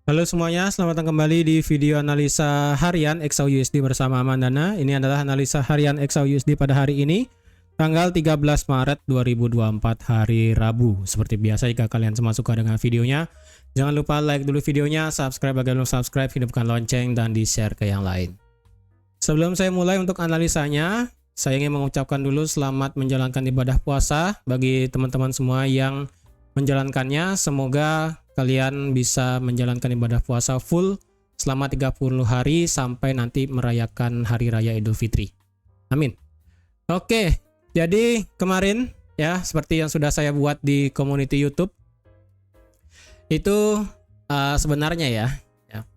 Halo semuanya, selamat datang kembali di video analisa harian XAUUSD bersama Mandana. Ini adalah analisa harian XAUUSD pada hari ini, tanggal 13 Maret 2024 hari Rabu. Seperti biasa, jika kalian semua suka dengan videonya, jangan lupa like dulu videonya, subscribe bagi yang belum subscribe, hidupkan lonceng, dan di-share ke yang lain. Sebelum saya mulai untuk analisanya, saya ingin mengucapkan dulu selamat menjalankan ibadah puasa bagi teman-teman semua yang menjalankannya. Semoga kalian bisa menjalankan ibadah puasa full selama 30 hari sampai nanti merayakan Hari Raya Idul Fitri. Amin. Oke, jadi kemarin ya seperti yang sudah saya buat di community YouTube itu sebenarnya ya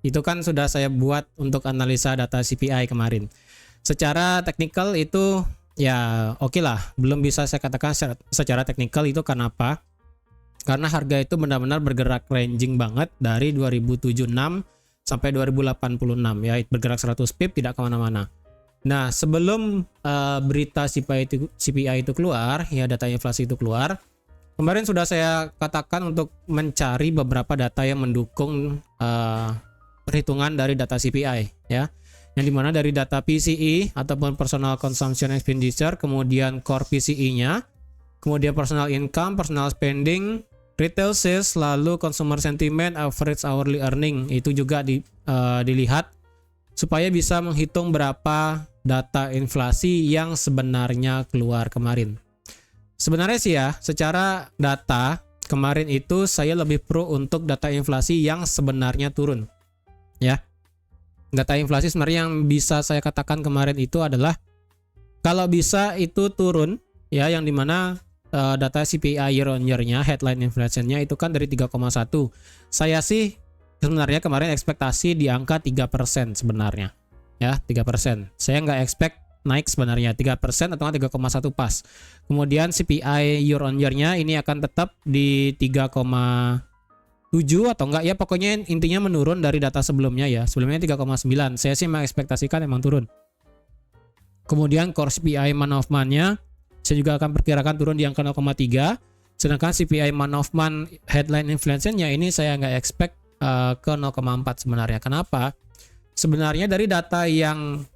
itu kan sudah saya buat untuk analisa data CPI kemarin. Secara teknikal itu ya oke lah, belum bisa saya katakan secara teknikal itu kenapa? Karena harga itu benar-benar bergerak ranging banget dari 2076 sampai 2086 ya, bergerak 100 pip tidak kemana-mana. Nah sebelum berita CPI itu keluar ya, data inflasi itu keluar, kemarin sudah saya katakan untuk mencari beberapa data yang mendukung perhitungan dari data CPI ya, yang dimana dari data PCE ataupun Personal Consumption Expenditure, kemudian core PCE-nya, kemudian personal income, personal spending, retail sales, lalu consumer sentiment, average hourly earning, itu juga dilihat supaya bisa menghitung berapa data inflasi yang sebenarnya keluar kemarin. Sebenarnya sih ya, secara data kemarin itu saya lebih pro untuk data inflasi yang sebenarnya turun. Ya. Data inflasi sebenarnya yang bisa saya katakan kemarin itu adalah kalau bisa itu turun ya, yang dimana data CPI year on year-nya, headline inflation-nya itu kan dari 3,1. Saya sih sebenarnya kemarin ekspektasi di angka 3% sebenarnya. Ya, 3%. Saya nggak expect naik sebenarnya 3% atau 3,1 pas. Kemudian CPI year on year-nya ini akan tetap di 3,7 atau enggak ya, pokoknya intinya menurun dari data sebelumnya ya. Sebelumnya 3,9. Saya sih mengekspektasikan emang turun. Kemudian core CPI month of month-nya saya juga akan perkirakan turun di angka 0,3. Sedangkan CPI month of month headline inflation-nya ini saya nggak expect ke 0,4 sebenarnya. Kenapa? Sebenarnya dari data yang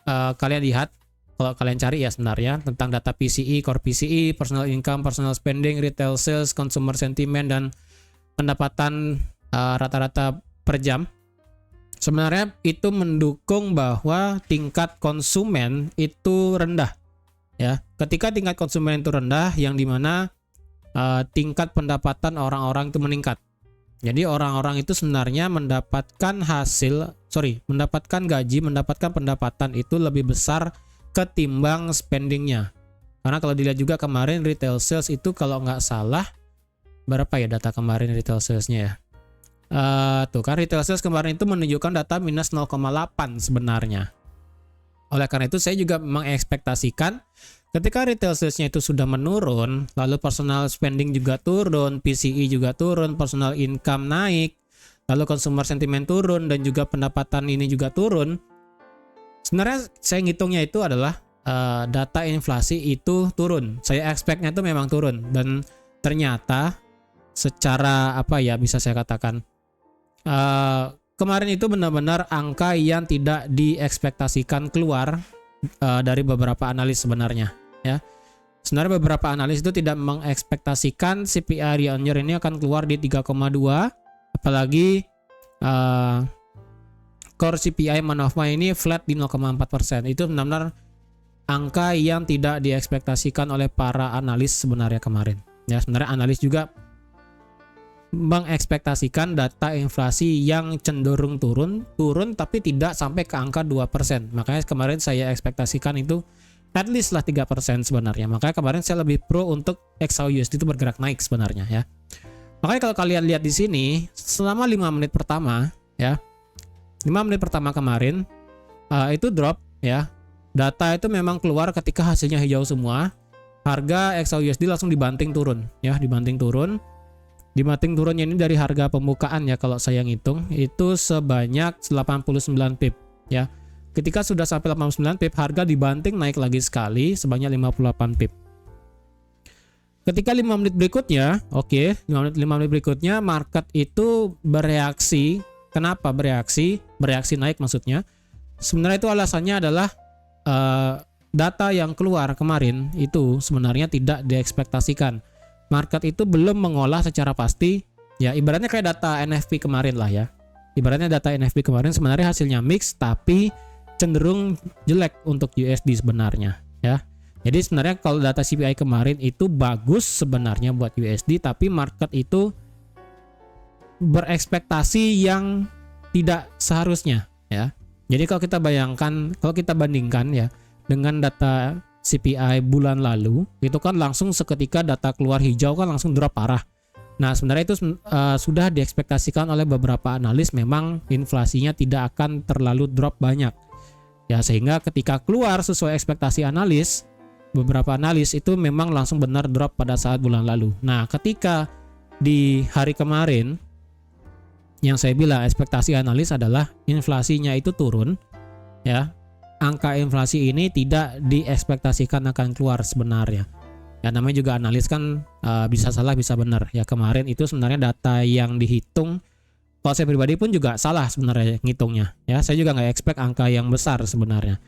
kalian lihat, kalau kalian cari ya sebenarnya tentang data PCE, core PCE, personal income, personal spending, retail sales, consumer sentiment, dan pendapatan rata-rata per jam, sebenarnya itu mendukung bahwa tingkat konsumen itu rendah. Ya, ketika tingkat konsumen itu rendah, yang dimana tingkat pendapatan orang-orang itu meningkat. Jadi orang-orang itu sebenarnya mendapatkan gaji, mendapatkan pendapatan itu lebih besar ketimbang spendingnya. Karena kalau dilihat juga kemarin retail sales itu kalau nggak salah, berapa ya data kemarin retail salesnya ya? Tuh kan retail sales kemarin itu menunjukkan data minus 0,8 sebenarnya. Oleh karena itu saya juga mengekspektasikan ketika retail sales-nya itu sudah menurun, lalu personal spending juga turun, PCE juga turun, personal income naik, lalu consumer sentiment turun, dan juga pendapatan ini juga turun. Sebenarnya saya ngitungnya itu adalah data inflasi itu turun. Saya expect-nya itu memang turun, dan ternyata secara apa ya bisa saya katakan kemarin itu benar-benar angka yang tidak diekspektasikan keluar dari beberapa analis sebenarnya ya. Sebenarnya beberapa analis itu tidak mengekspektasikan CPI year on year ini akan keluar di 3,2, apalagi core CPI month of month ini flat di 0,4%. Itu benar-benar angka yang tidak diekspektasikan oleh para analis sebenarnya kemarin. Ya, sebenarnya analis juga mengekspektasikan data inflasi yang cenderung turun tapi tidak sampai ke angka 2%. Makanya kemarin saya ekspektasikan itu at least lah 3% sebenarnya. Makanya kemarin saya lebih pro untuk XAUUSD itu bergerak naik sebenarnya ya. Makanya kalau kalian lihat di sini selama 5 menit pertama ya, 5 menit pertama kemarin itu drop ya. Data itu memang keluar ketika hasilnya hijau semua. Harga XAUUSD langsung dibanting turun ya, dibanting turunnya ini dari harga pembukaan ya, kalau saya ngitung itu sebanyak 89 pip ya. Ketika sudah sampai 89 pip, harga dibanting naik lagi sekali sebanyak 58 pip. Ketika 5 menit berikutnya, 5 menit berikutnya market itu bereaksi Kenapa bereaksi naik maksudnya? Sebenarnya itu alasannya adalah data yang keluar kemarin itu sebenarnya tidak diekspektasikan. Market itu belum mengolah secara pasti, ya ibaratnya kayak data NFP kemarin lah ya. Ibaratnya data NFP kemarin sebenarnya hasilnya mix tapi cenderung jelek untuk USD sebenarnya ya. Jadi sebenarnya kalau data CPI kemarin itu bagus sebenarnya buat USD, tapi market itu berekspektasi yang tidak seharusnya ya. Jadi kalau kita bandingkan ya dengan data CPI bulan lalu, itu kan langsung seketika data keluar hijau kan langsung drop parah. Nah sebenarnya itu sudah diekspektasikan oleh beberapa analis, memang inflasinya tidak akan terlalu drop banyak. Ya sehingga ketika keluar sesuai ekspektasi analis, beberapa analis itu memang langsung benar drop pada saat bulan lalu. Nah ketika di hari kemarin, yang saya bilang ekspektasi analis adalah inflasinya itu turun ya. Angka inflasi ini tidak diekspektasikan akan keluar sebenarnya. Ya namanya juga analis kan bisa salah bisa benar. Ya kemarin itu sebenarnya data yang dihitung, kalau saya pribadi pun juga salah sebenarnya ngitungnya. Ya saya juga nggak expect angka yang besar sebenarnya.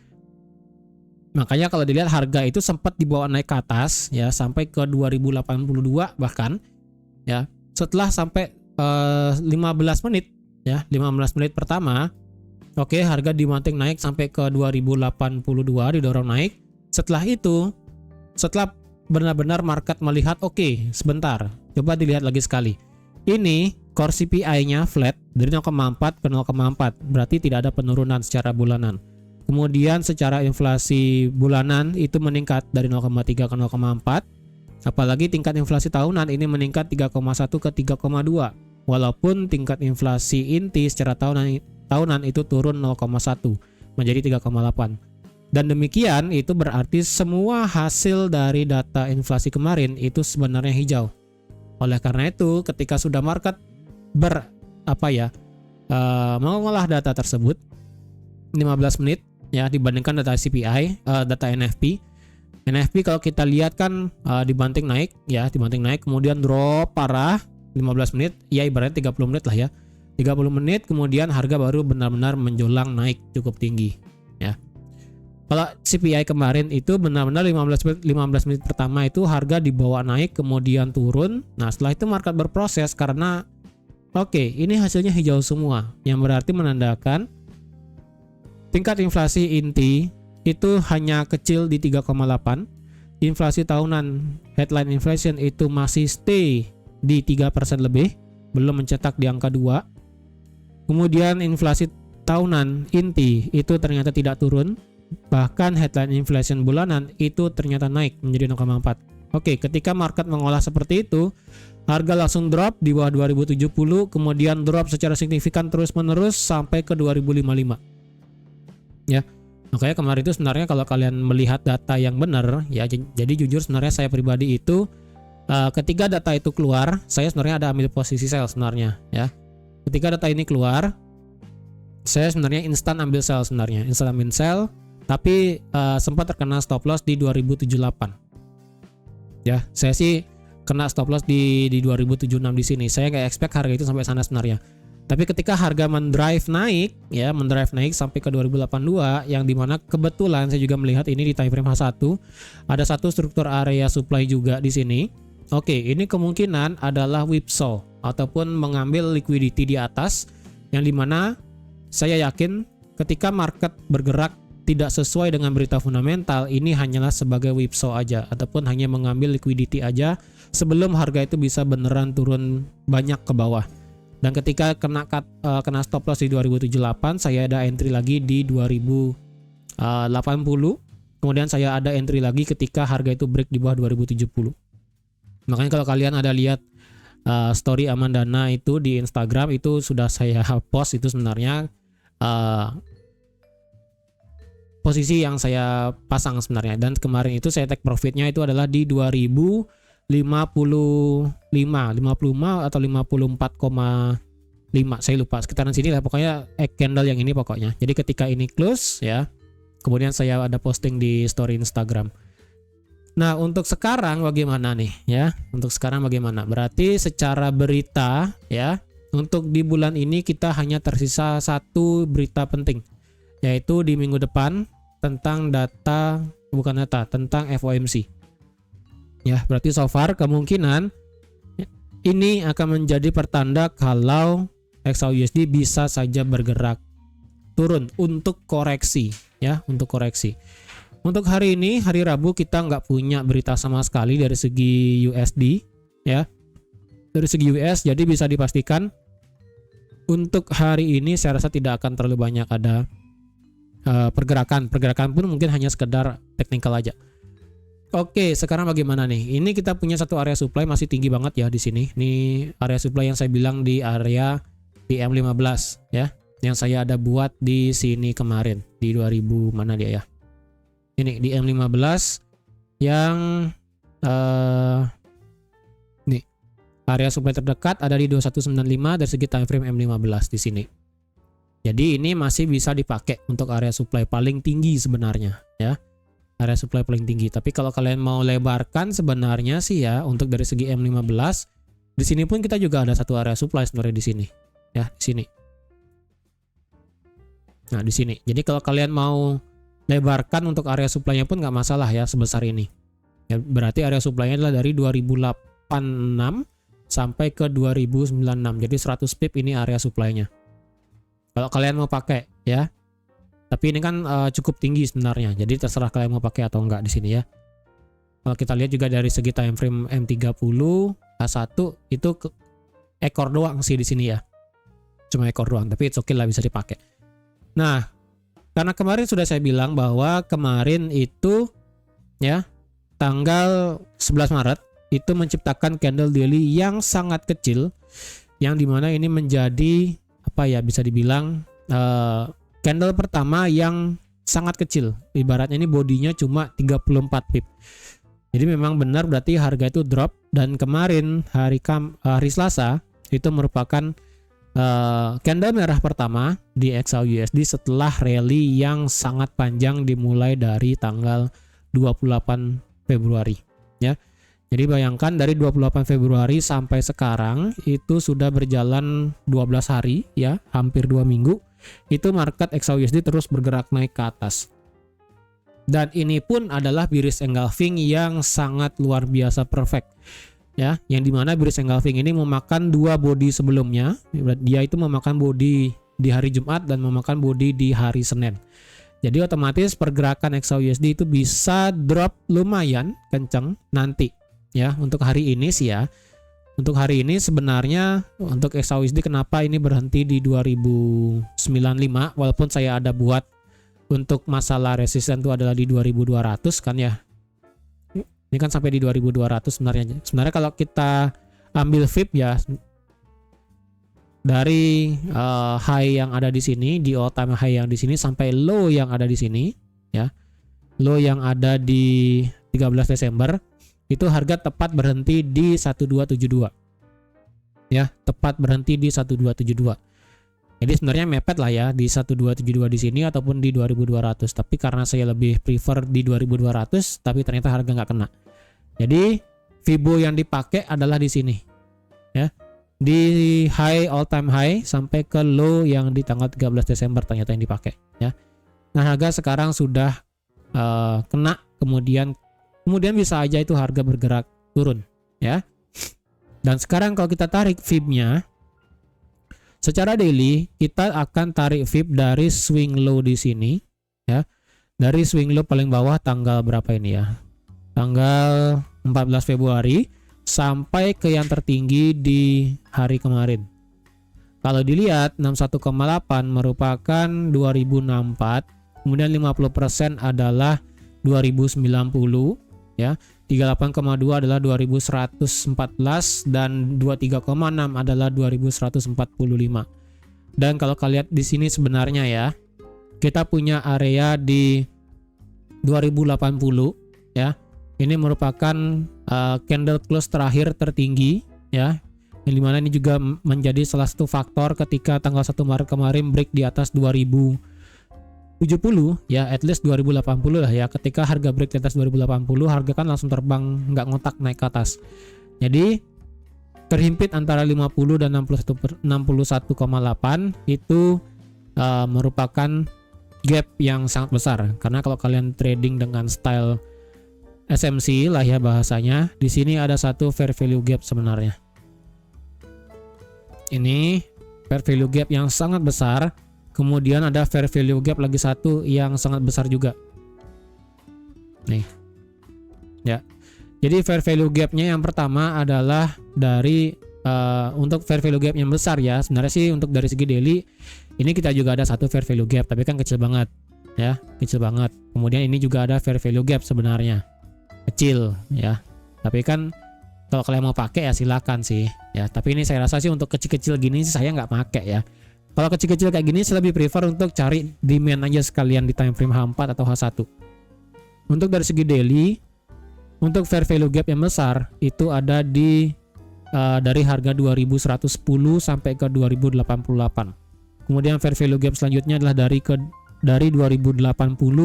Makanya kalau dilihat harga itu sempat dibawa naik ke atas ya sampai ke 2082 bahkan ya. Setelah sampai 15 menit ya, 15 menit pertama, oke, harga dibanting naik sampai ke 2082 didorong naik. Setelah itu, setelah benar-benar market melihat oke, sebentar, coba dilihat lagi sekali. Ini core CPI-nya flat dari 0,4 ke 0,4, berarti tidak ada penurunan secara bulanan. Kemudian secara inflasi bulanan itu meningkat dari 0,3 ke 0,4. Apalagi tingkat inflasi tahunan ini meningkat 3,1 ke 3,2. Walaupun tingkat inflasi inti secara tahunan itu turun 0,1 menjadi 3,8. Dan demikian itu berarti semua hasil dari data inflasi kemarin itu sebenarnya hijau. Oleh karena itu ketika sudah market mengolah data tersebut 15 menit ya dibandingkan data CPI, data NFP. NFP kalau kita lihat kan dibanting naik kemudian drop parah 15 menit, ya ibaratnya 30 menit lah ya. 30 menit kemudian harga baru benar-benar menjulang naik cukup tinggi ya. Kalau CPI kemarin itu benar-benar 15 menit pertama itu harga dibawa naik kemudian turun. Nah, setelah itu market berproses karena ini hasilnya hijau semua, yang berarti menandakan tingkat inflasi inti itu hanya kecil di 3,8. Inflasi tahunan headline inflation itu masih stay di 3% lebih, belum mencetak di angka 2. Kemudian inflasi tahunan inti itu ternyata tidak turun, bahkan headline inflation bulanan itu ternyata naik menjadi 0,4. Ketika market mengolah seperti itu, harga langsung drop di bawah 2070, kemudian drop secara signifikan terus-menerus sampai ke 2055. Ya. Makanya kemarin itu sebenarnya kalau kalian melihat data yang benar ya, jadi jujur sebenarnya saya pribadi itu ketika data itu keluar, saya sebenarnya ada ambil posisi sell sebenarnya ya. Ketika data ini keluar, saya sebenarnya instan ambil sell sebenarnya, tapi sempat terkena stop loss di 2078. Ya, saya sih kena stop loss di 2076 di sini. Saya nggak expect harga itu sampai sana sebenarnya. Tapi ketika harga mendrive naik sampai ke 2082, yang dimana kebetulan saya juga melihat ini di time frame H1, ada satu struktur area supply juga di sini. Ini kemungkinan adalah whipsaw ataupun mengambil liquidity di atas, yang dimana saya yakin ketika market bergerak tidak sesuai dengan berita fundamental, ini hanyalah sebagai whipsaw aja ataupun hanya mengambil liquidity aja sebelum harga itu bisa beneran turun banyak ke bawah. Dan ketika kena stop loss di 2078, saya ada entry lagi di 2080. Kemudian saya ada entry lagi ketika harga itu break di bawah 2070. Makanya kalau kalian ada lihat story Amandana itu di Instagram, itu sudah saya post itu sebenarnya posisi yang saya pasang sebenarnya. Dan kemarin itu saya take profitnya itu adalah di 2055 atau 54,5, saya lupa, sekitaran sini lah pokoknya, candle yang ini pokoknya. Jadi ketika ini close ya, kemudian saya ada posting di story Instagram. Nah, untuk sekarang bagaimana nih ya? Untuk sekarang bagaimana? Berarti secara berita ya, untuk di bulan ini kita hanya tersisa satu berita penting, yaitu di minggu depan tentang tentang FOMC. Ya, berarti so far kemungkinan ini akan menjadi pertanda kalau XAUUSD bisa saja bergerak turun untuk koreksi, ya, untuk koreksi. Untuk hari ini, hari Rabu, kita nggak punya berita sama sekali dari segi USD, ya. Dari segi US, jadi bisa dipastikan untuk hari ini saya rasa tidak akan terlalu banyak ada pergerakan pun mungkin hanya sekedar teknikal aja. Oke, sekarang bagaimana nih? Ini kita punya satu area supply masih tinggi banget ya di sini. Ini area supply yang saya bilang di area di M15 ya, yang saya ada buat di sini kemarin di 2000 mana dia ya? Ini di M15 yang nih area supply terdekat ada di 2195 dari segi time frame M15 di sini. Jadi ini masih bisa dipakai untuk area supply paling tinggi sebenarnya ya. Area supply paling tinggi. Tapi kalau kalian mau lebarkan sebenarnya sih ya untuk dari segi M15 di sini pun kita juga ada satu area supply sebenarnya di sini. Ya, di sini. Nah, di sini. Jadi kalau kalian mau lebarkan untuk area supply-nya pun nggak masalah ya sebesar ini. Ya, berarti area supply-nya adalah dari 2086 sampai ke 2096. Jadi 100 pip ini area supply-nya. Kalau kalian mau pakai ya. Tapi ini kan cukup tinggi sebenarnya. Jadi terserah kalian mau pakai atau enggak di sini ya. Kalau kita lihat juga dari segi time frame M30 H1 itu ekor doang sih di sini ya. Cuma ekor doang, tapi it's okay lah bisa dipakai. Nah, karena kemarin sudah saya bilang bahwa kemarin itu ya tanggal 11 Maret itu menciptakan candle daily yang sangat kecil, yang dimana ini menjadi apa ya, bisa dibilang candle pertama yang sangat kecil. Ibaratnya ini bodinya cuma 34 pip. Jadi memang benar berarti harga itu drop, dan kemarin hari Selasa itu merupakan candle merah pertama di XAUUSD setelah rally yang sangat panjang dimulai dari tanggal 28 Februari ya. Jadi bayangkan dari 28 Februari sampai sekarang itu sudah berjalan 12 hari ya, hampir 2 minggu. Itu market XAUUSD terus bergerak naik ke atas. Dan ini pun adalah bearish engulfing yang sangat luar biasa perfect. Ya, yang dimana bearish engulfing ini memakan dua body sebelumnya. Dia itu memakan body di hari Jumat dan memakan body di hari Senin. Jadi otomatis pergerakan XAUUSD itu bisa drop lumayan kencang nanti. Ya, untuk hari ini sih ya. Untuk hari ini sebenarnya untuk XAUUSD kenapa ini berhenti di 2095 walaupun saya ada buat untuk masalah resisten itu adalah di 2200 kan ya. Ini kan sampai di 2200 sebenarnya. Sebenarnya kalau kita ambil VIP ya dari high yang ada di sini, di all time high yang di sini sampai low yang ada di sini ya. Low yang ada di 13 Desember itu harga tepat berhenti di 1272. Ya, tepat berhenti di 1272. Jadi sebenarnya mepet lah ya di 1272 di sini ataupun di 2200. Tapi karena saya lebih prefer di 2200, tapi ternyata harga nggak kena. Jadi Fibo yang dipakai adalah di sini, ya, di high all time high sampai ke low yang di tanggal 13 Desember ternyata yang dipakai, ya. Nah harga sekarang sudah kena, kemudian bisa aja itu harga bergerak turun, ya. Dan sekarang kalau kita tarik Fib-nya secara daily, kita akan tarik Fib dari swing low di sini ya. Dari swing low paling bawah tanggal berapa ini ya? Tanggal 14 Februari sampai ke yang tertinggi di hari kemarin. Kalau dilihat 61,8 merupakan 2064, kemudian 50% adalah 2090 ya. 38,2 adalah 2114 dan 23,6 adalah 2145. Dan kalau kalian lihat di sini sebenarnya ya, kita punya area di 2080 ya. Ini merupakan candle close terakhir tertinggi ya. Yang dimana ini juga menjadi salah satu faktor ketika tanggal 1 Maret kemarin break di atas 2070 ya, at least 2080 lah ya. Ketika harga break di atas 2080, harga kan langsung terbang, nggak ngotak naik ke atas. Jadi terhimpit antara 50 dan 61,8 itu merupakan gap yang sangat besar. Karena kalau kalian trading dengan style SMC lah ya bahasanya, di sini ada satu fair value gap sebenarnya. Ini fair value gap yang sangat besar. Kemudian ada fair value gap lagi satu yang sangat besar juga. Nih. Ya. Jadi fair value gapnya yang pertama adalah dari untuk fair value gap yang besar ya. Sebenarnya sih untuk dari segi daily ini kita juga ada satu fair value gap, tapi kan kecil banget ya, kecil banget. Kemudian ini juga ada fair value gap sebenarnya. Kecil ya. Tapi kan kalau kalian mau pakai ya silakan sih ya. Tapi ini saya rasa sih untuk kecil-kecil gini sih saya nggak pakai ya. Kalau kecil-kecil kayak gini saya lebih prefer untuk cari demand aja sekalian di time frame H4 atau H1. Untuk dari segi daily, untuk fair value gap yang besar itu ada di dari harga 2110 sampai ke 2088. Kemudian fair value gap selanjutnya adalah dari 2080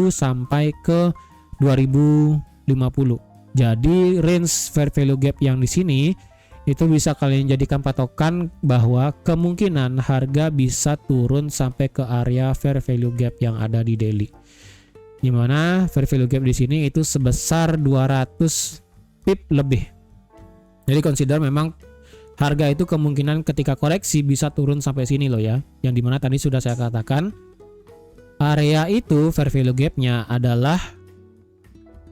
sampai ke 2050. Jadi range fair value gap yang di sini itu bisa kalian jadikan patokan bahwa kemungkinan harga bisa turun sampai ke area fair value gap yang ada di daily. Dimana fair value gap di sini itu sebesar 200 pip lebih. Jadi consider memang harga itu kemungkinan ketika koreksi bisa turun sampai sini loh ya. Yang dimana tadi sudah saya katakan area itu fair value gapnya adalah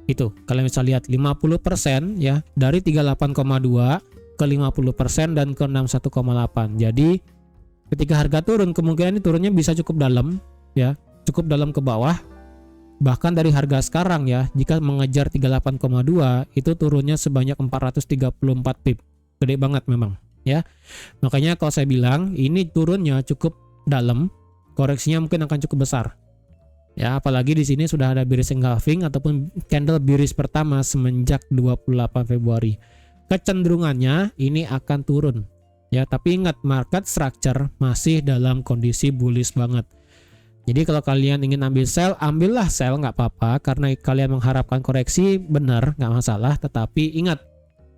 itu. Kalian bisa lihat 50% ya, dari 38,2 ke 50% dan ke 61,8. Jadi ketika harga turun kemungkinan ini turunnya bisa cukup dalam ya, cukup dalam ke bawah. Bahkan dari harga sekarang ya, jika mengejar 38,2 itu turunnya sebanyak 434 pip. Gede banget memang ya. Makanya kalau saya bilang ini turunnya cukup dalam, koreksinya mungkin akan cukup besar. Ya, apalagi di sini sudah ada bearish engulfing ataupun candle bearish pertama semenjak 28 Februari. Kecenderungannya ini akan turun. Ya, tapi ingat market structure masih dalam kondisi bullish banget. Jadi kalau kalian ingin ambil sell, ambillah sell nggak apa-apa karena kalian mengharapkan koreksi, benar nggak masalah. Tetapi ingat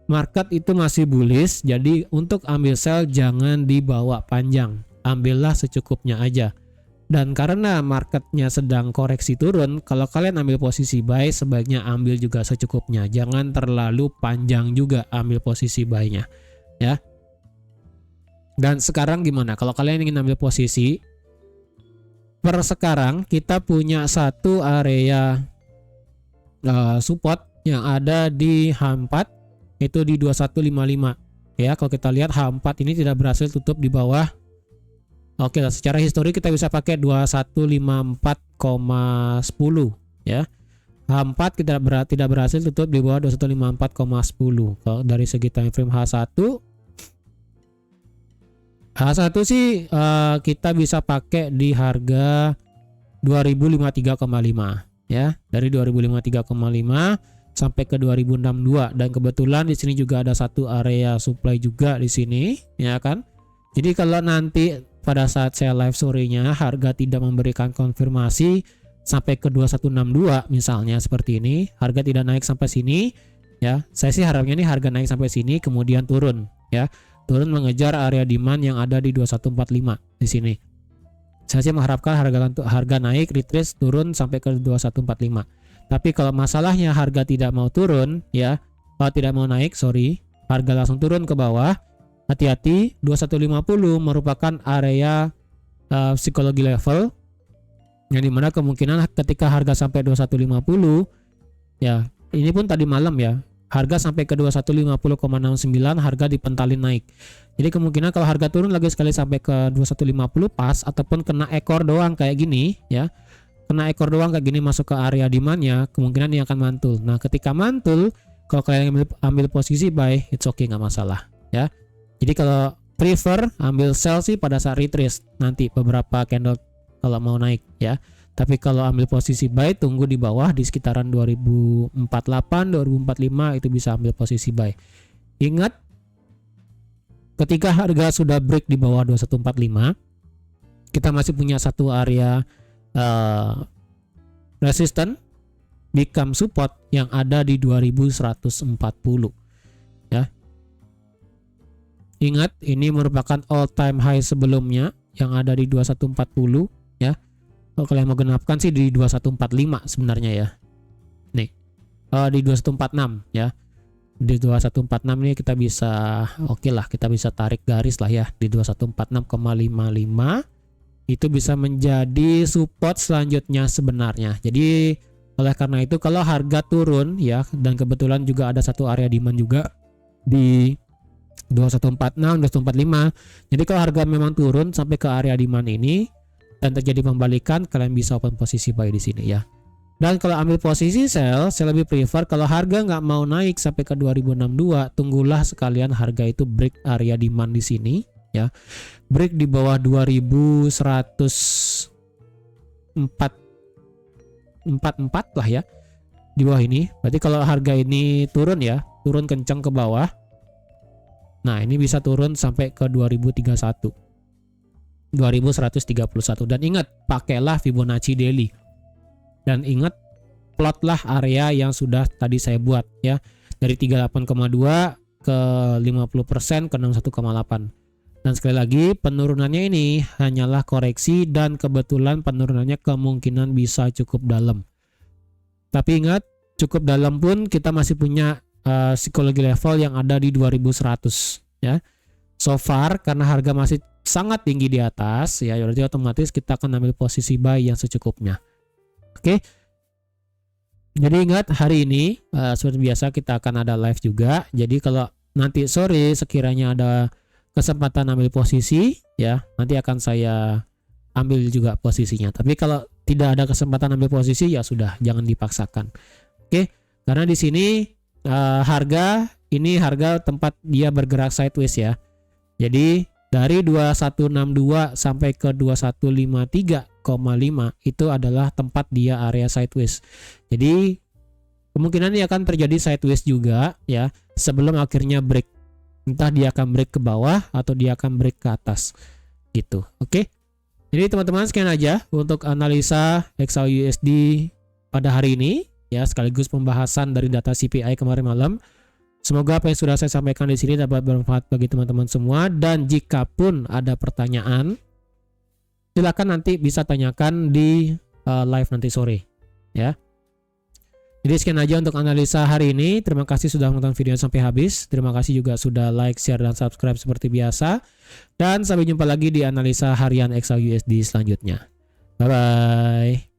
market itu masih bullish, jadi untuk ambil sell jangan dibawa panjang, ambillah secukupnya aja. Dan karena marketnya sedang koreksi turun, kalau kalian ambil posisi buy sebaiknya ambil juga secukupnya, jangan terlalu panjang juga ambil posisi buy-nya ya. Dan sekarang gimana kalau kalian ingin ambil posisi? Per sekarang kita punya satu area support yang ada di H4 itu di 2155 ya. Kalau kita lihat H4 ini tidak berhasil tutup di bawah. Oke lah, secara histori kita bisa pakai 2154,10 ya. H4 kita tidak berhasil tutup di bawah 2154,10. Kalau dari segi time frame H1 sih kita bisa pakai di harga 2053,5 ya. Dari 2053,5 sampai ke 2062 dan kebetulan di sini juga ada satu area supply juga di sini ya kan. Jadi kalau nanti pada saat saya live sore-nya harga tidak memberikan konfirmasi sampai ke 2162 misalnya seperti ini, harga tidak naik sampai sini ya. Saya sih harapnya nih harga naik sampai sini kemudian turun ya. Turun mengejar area demand yang ada di 2145 di sini. Saya sih mengharapkan harga naik, retrace turun sampai ke 2145. Tapi kalau masalahnya harga tidak mau turun ya, kalau tidak mau naik, harga langsung turun ke bawah. Hati-hati, 2150 merupakan area psikologi level yang dimana kemungkinan ketika harga sampai 2150 ya, ini pun tadi malam ya. Harga sampai ke 2150,69 harga dipentalin naik. Jadi kemungkinan kalau harga turun lagi sekali sampai ke 2150 pas ataupun kena ekor doang kayak gini ya. Kena ekor doang kayak gini masuk ke area demand-nya, kemungkinan ini akan mantul. Nah, ketika mantul kalau kalian ambil posisi buy, it's okay, nggak masalah ya. Jadi kalau prefer ambil sell sih pada saat retrace nanti beberapa candle kalau mau naik ya. Tapi kalau ambil posisi buy tunggu di bawah di sekitaran 2048, 2045 itu bisa ambil posisi buy. Ingat ketika harga sudah break di bawah 2145, kita masih punya satu area resistance become support yang ada di 2140 ya. Ingat, ini merupakan all time high sebelumnya yang ada di 2140 ya. Kalau kalian mau genapkan sih di 2145 sebenarnya ya. Nih, di 2146 ya. Di 2146 ini kita bisa oke lah, kita bisa tarik garis lah ya di 2146,55 itu bisa menjadi support selanjutnya sebenarnya. Jadi oleh karena itu kalau harga turun ya, dan kebetulan juga ada satu area demand juga di 2146, 2145. Jadi kalau harga memang turun sampai ke area demand ini dan terjadi pembalikan, kalian bisa open posisi buy di sini ya. Dan kalau ambil posisi sell, saya lebih prefer kalau harga nggak mau naik sampai ke 2062, tunggulah sekalian harga itu break area demand di sini ya. Break di bawah 2144 lah ya. Di bawah ini. Berarti kalau harga ini turun ya, turun kencang ke bawah. Nah, ini bisa turun sampai ke 2031. 2131, dan ingat, pakailah Fibonacci daily. Dan ingat, plotlah area yang sudah tadi saya buat ya. Dari 38,2 ke 50% ke 61,8. Dan sekali lagi, penurunannya ini hanyalah koreksi dan kebetulan penurunannya kemungkinan bisa cukup dalam. Tapi ingat, cukup dalam pun kita masih punya psikologi level yang ada di 2100 ya. So far karena harga masih sangat tinggi di atas ya, berarti otomatis kita akan ambil posisi buy yang secukupnya. Oke. Jadi ingat, hari ini seperti biasa kita akan ada live juga. Jadi kalau nanti sore sekiranya ada kesempatan ambil posisi ya, nanti akan saya ambil juga posisinya. Tapi kalau tidak ada kesempatan ambil posisi ya sudah, jangan dipaksakan. Oke, karena di sini harga tempat dia bergerak sideways ya. Jadi dari 2162 sampai ke 2153,5 itu adalah tempat dia area sideways. Jadi kemungkinan dia akan terjadi sideways juga ya sebelum akhirnya break. Entah dia akan break ke bawah atau dia akan break ke atas gitu. Oke. Jadi teman-teman, sekian aja untuk analisa XAUUSD pada hari ini ya, sekaligus pembahasan dari data CPI kemarin malam. Semoga apa yang sudah saya sampaikan di sini dapat bermanfaat bagi teman-teman semua, dan jika pun ada pertanyaan silakan nanti bisa tanyakan di live nanti sore ya. Jadi sekian aja untuk analisa hari ini. Terima kasih sudah menonton video sampai habis. Terima kasih juga sudah like, share, dan subscribe seperti biasa. Dan sampai jumpa lagi di analisa harian XAUUSD selanjutnya. Bye bye.